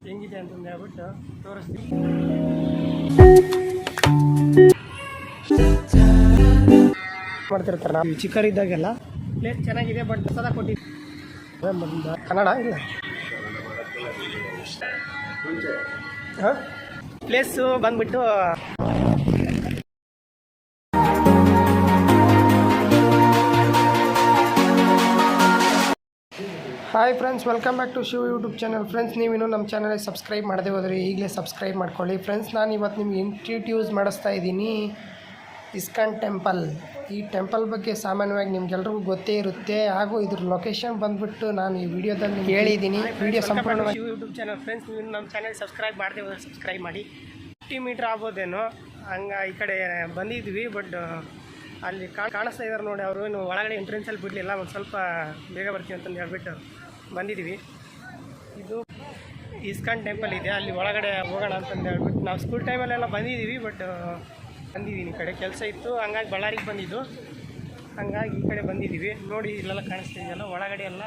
ಹೆಂಗಿದೆ ಅಂತಂದು ಹೇಳ್ಬಿಟ್ಟು ತೋರಿಸ್ತೀವಿ. ಮಾಡ್ತಿರ್ತಾರೆ ನಾವು ಚಿಕ್ಕರಿದ್ದಾಗೆಲ್ಲ ಪ್ಲೇಸ್ ಚೆನ್ನಾಗಿದೆ, ಬಟ್ ಸದಾ ಕೊಟ್ಟಿದ್ದೀವಿ. ಕನ್ನಡ ಇಲ್ಲ ಹಾಂ ಪ್ಲೇಸು ಬಂದ್ಬಿಟ್ಟು hi friends, welcome back to Shiv YouTube channel. Friends, ನೀವಿನ್ನೂ ನಮ್ಮ ಚಾನಲ್ಗೆ ಸಬ್ಸ್ಕ್ರೈಬ್ ಮಾಡದೆ ಹೋದರೆ ಈಗಲೇ ಸಬ್ಸ್ಕ್ರೈಬ್ ಮಾಡ್ಕೊಳ್ಳಿ. ಫ್ರೆಂಡ್ಸ್, ನಾನು ಇವತ್ತು ನಿಮ್ಗೆ ಇಂಟ್ರಡ್ಯೂಸ್ ಮಾಡಿಸ್ತಾ ಇದ್ದೀನಿ ಇಸ್ಕಾನ್ ಟೆಂಪಲ್. ಈ ಟೆಂಪಲ್ ಬಗ್ಗೆ ಸಾಮಾನ್ಯವಾಗಿ ನಿಮ್ಗೆಲ್ರಿಗೂ ಗೊತ್ತೇ ಇರುತ್ತೆ, ಹಾಗೂ ಇದ್ರ ಲೊಕೇಶನ್ ಬಂದುಬಿಟ್ಟು ನಾನು ಈ ವಿಡಿಯೋದಲ್ಲಿ ಹೇಳಿದ್ದೀನಿ. ವಿಡಿಯೋ ಸಂಪೂರ್ಣವಾಗಿ ಶಿವ್ ಯೂಟ್ಯೂಬ್ ಚಾನಲ್. ಫ್ರೆಂಡ್ಸ್, ನೀವು ನಮ್ಮ ಚಾನಲ್ ಸಬ್ಸ್ಕ್ರೈಬ್ ಮಾಡದೆ ಹೋದರೆ ಸಬ್ಸ್ಕ್ರೈಬ್ ಮಾಡಿ. 50 ಮೀಟ್ರ್ ಆಗ್ಬೋದೇನೋ, ಹಂಗೆ ಈ ಕಡೆ ಬಂದಿದ್ವಿ. ಬಟ್ ಅಲ್ಲಿ ಕಾಣಿಸ್ತಾ ಇದ್ದಾರೆ ನೋಡಿ, ಅವರು ಇನ್ನು ಒಳಗಡೆ ಎಂಟ್ರೆನ್ಸಲ್ಲಿ ಬಿಡಲಿಲ್ಲ. ಒಂದು ಸ್ವಲ್ಪ ಬೇಗ ಬರ್ತೀವಿ ಅಂತಂದು ಹೇಳ್ಬಿಟ್ಟು ಬಂದಿದ್ದೀವಿ. ಇದು ಇಸ್ಕಾನ್ ಟೆಂಪಲ್ ಇದೆ, ಅಲ್ಲಿ ಒಳಗಡೆ ಹೋಗೋಣ ಅಂತಂದು ಹೇಳ್ಬಿಟ್ಟು ನಾವು ಸ್ಕೂಲ್ ಟೈಮಲ್ಲೆಲ್ಲ ಬಂದಿದ್ದೀವಿ. ಬಟ್ ಬಂದಿದ್ದೀನಿ, ಈ ಕಡೆ ಕೆಲಸ ಇತ್ತು, ಹಂಗಾಗಿ ಬಳ್ಳಾರಿಗೆ ಬಂದಿದ್ದು, ಹಂಗಾಗಿ ಈ ಕಡೆ ಬಂದಿದ್ದೀವಿ. ನೋಡಿ, ಇಲ್ಲೆಲ್ಲ ಕಾಣಿಸ್ತಾ ಇದೆಯಲ್ಲ, ಒಳಗಡೆ ಎಲ್ಲ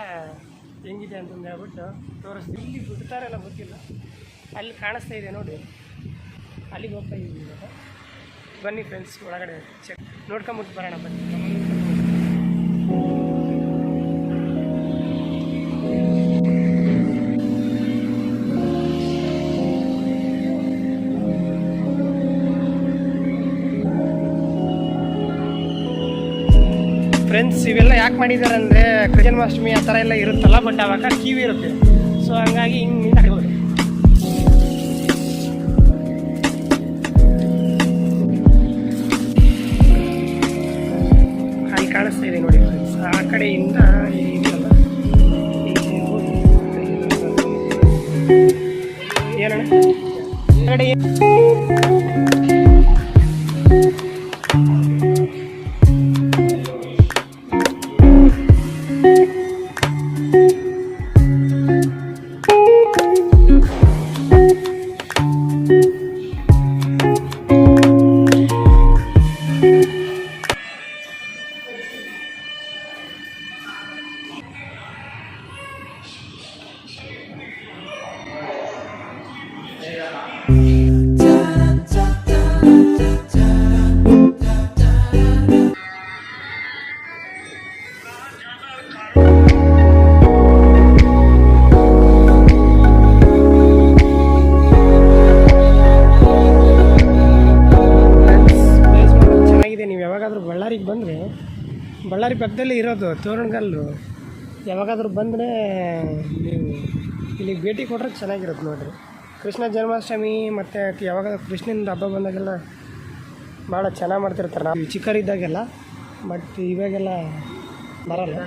ಹೆಂಗಿದೆ ಅಂತಂದು ಹೇಳ್ಬಿಟ್ಟು ತೋರಿಸ್ತೀವಿ. ಇಲ್ಲಿ ಬಿಡ್ತಾರೆಲ್ಲ ಗೊತ್ತಿಲ್ಲ, ಅಲ್ಲಿ ಕಾಣಿಸ್ತಾ ಇದೆ ನೋಡಿ, ಅಲ್ಲಿಗೆ ಹೋಗ್ತಾ ಇದ್ದೀವಿ ಇವಾಗ. ಬನ್ನಿ ಫ್ರೆಂಡ್ಸ್, ಒಳಗಡೆ ಚೆಕ್ ನೋಡ್ಕೊಂಬಿಟ್ಟು ಬರೋಣ ಬನ್ನಿ. ಫ್ರೆಂಡ್ಸ್, ಇವೆಲ್ಲ ಯಾಕೆ ಮಾಡಿದ್ದಾರೆ ಅಂದರೆ ಜನ್ಮಾಷ್ಟಮಿ ಆ ಥರ ಎಲ್ಲ ಇರುತ್ತಲ್ಲ, ಬಟ್ ಅವಾಗ ಕಿವಿ ಇರುತ್ತೆ, ಸೊ ಹಂಗಾಗಿ ಹಿಂಗೆ ಆಗ್ಬೋದು. ಅಲ್ಲಿ ಕಾಣಿಸ್ತಾ ಇದೆ ನೋಡಿ ಫ್ರೆಂಡ್ಸ್, ಆ ಕಡೆಯಿಂದ ಇದೆಯಲ್ಲ, ಏನಣ್ಣ ಆ ಕಡೆ ಬಳ್ಳಾರಿಗೆ ಬಂದರೆ, ಬಳ್ಳಾರಿ ಪಕ್ಕದಲ್ಲೇ ಇರೋದು ತೋರಣಗಲ್ಲು. ಯಾವಾಗಾದರೂ ಬಂದರೆ ನೀವು ಇಲ್ಲಿಗೆ ಭೇಟಿ ಕೊಟ್ರೆ ಚೆನ್ನಾಗಿರುತ್ತೆ ನೋಡಿರಿ. ಕೃಷ್ಣ ಜನ್ಮಾಷ್ಟಮಿ ಮತ್ತು ಯಾವಾಗಾದ್ರೂ ಕೃಷ್ಣನ ಹಬ್ಬ ಬಂದಾಗೆಲ್ಲ ಭಾಳ ಚೆನ್ನಾಗಿ ಮಾಡ್ತಿರ್ತಾರೆ. ನಾವು ಚಿಕ್ಕರಿದ್ದಾಗೆಲ್ಲ, ಬಟ್ ಇವಾಗೆಲ್ಲ ಬರಲ್ಲ.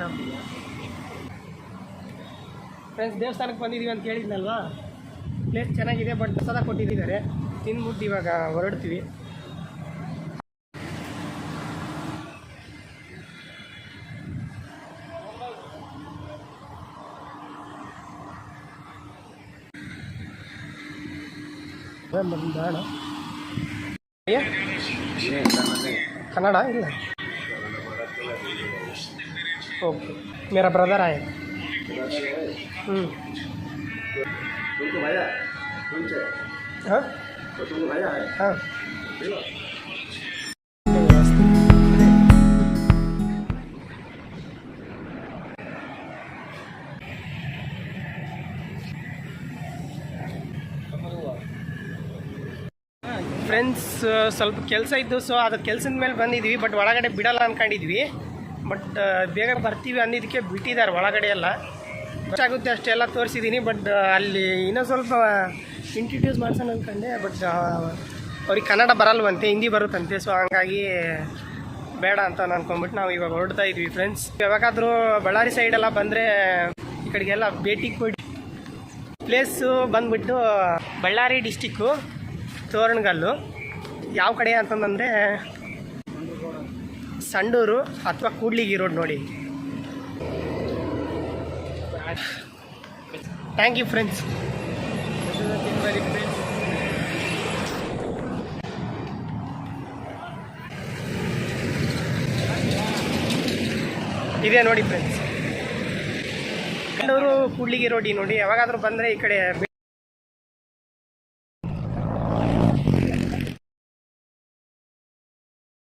ಫ್ರೆಂಡ್ಸ್, ದೇವಸ್ಥಾನಕ್ಕೆ ಬಂದಿದ್ದೀವಿ ಅಂತ ಕೇಳಿದ್ನಲ್ವಾ, ಪ್ಲೇಸ್ ಚೆನ್ನಾಗಿದೆ, ಬಟ್ ಸದಾ ಕೊಟ್ಟಿದ್ದಾರೆ. ತಿಂದ್ಬಿಟ್ಟು ಇವಾಗ ಹೊರಡ್ತೀವಿ. ಬೇಡ ಕನ್ನಡ ಇಲ್ಲ. ओके, मेरा ब्रदर आए. हाँ हाँ ಫ್ರೆಂಡ್ಸ್, ಸ್ವಲ್ಪ ಕೆಲಸ ಇದ್ದು, ಸೊ ಅದು ಕೆಲಸದ ಮೇಲೆ ಬಂದಿದ್ವಿ. ಬಟ್ ಒಳಗಡೆ ಬಿಡಲ್ಲ ಅಂದ್ಕೊಂಡಿದ್ವಿ, ಬಟ್ ಬೇಗ ಬರ್ತೀವಿ ಅಂದಿದ್ದಕ್ಕೆ ಬಿಟ್ಟಿದ್ದಾರೆ ಒಳಗಡೆ ಎಲ್ಲ. ಆಗುತ್ತೆ ಅಷ್ಟೆಲ್ಲ ತೋರಿಸಿದ್ದೀನಿ. ಬಟ್ ಅಲ್ಲಿ ಇನ್ನೂ ಸ್ವಲ್ಪ ಇಂಟ್ರಡ್ಯೂಸ್ ಮಾಡ್ಸೋಣ ಅಂದ್ಕೊಂಡೆ, ಬಟ್ ಅವ್ರಿಗೆ ಕನ್ನಡ ಬರಲ್ವಂತೆ, ಹಿಂದಿ ಬರುತ್ತಂತೆ. ಸೊ ಹಂಗಾಗಿ ಬೇಡ ಅಂತ ಅಂದ್ಕೊಂಡ್ಬಿಟ್ಟು ನಾವು ಇವಾಗ ಹೊರಡ್ತಾ ಇದ್ವಿ. ಫ್ರೆಂಡ್ಸ್, ಯಾವಾಗಾದರೂ ಬಳ್ಳಾರಿ ಸೈಡೆಲ್ಲ ಬಂದರೆ ಈ ಕಡೆಗೆಲ್ಲ ಭೇಟಿ ಕೊಡಿ. ಪ್ಲೇಸು ಬಂದುಬಿಟ್ಟು ಬಳ್ಳಾರಿ ಡಿಸ್ಟಿಕ್ಕು, ತೋರಣಗಲ್ಲು. ಯಾವ ಕಡೆ ಅಂತಂದರೆ ಸಂಡೂರು ಅಥವಾ ಕೂಡ್ಲಿಗಿ ರೋಡ್ ನೋಡಿ. Thank you friends. ಇದೇ ನೋಡಿ ಫ್ರೆಂಡ್ಸ್, ಸಂಡೂರು ಕೂಡ್ಲಿಗಿ ರೋಡಿ ನೋಡಿ. ಯಾವಾಗಾದರೂ ಬಂದರೆ ಈ ಕಡೆ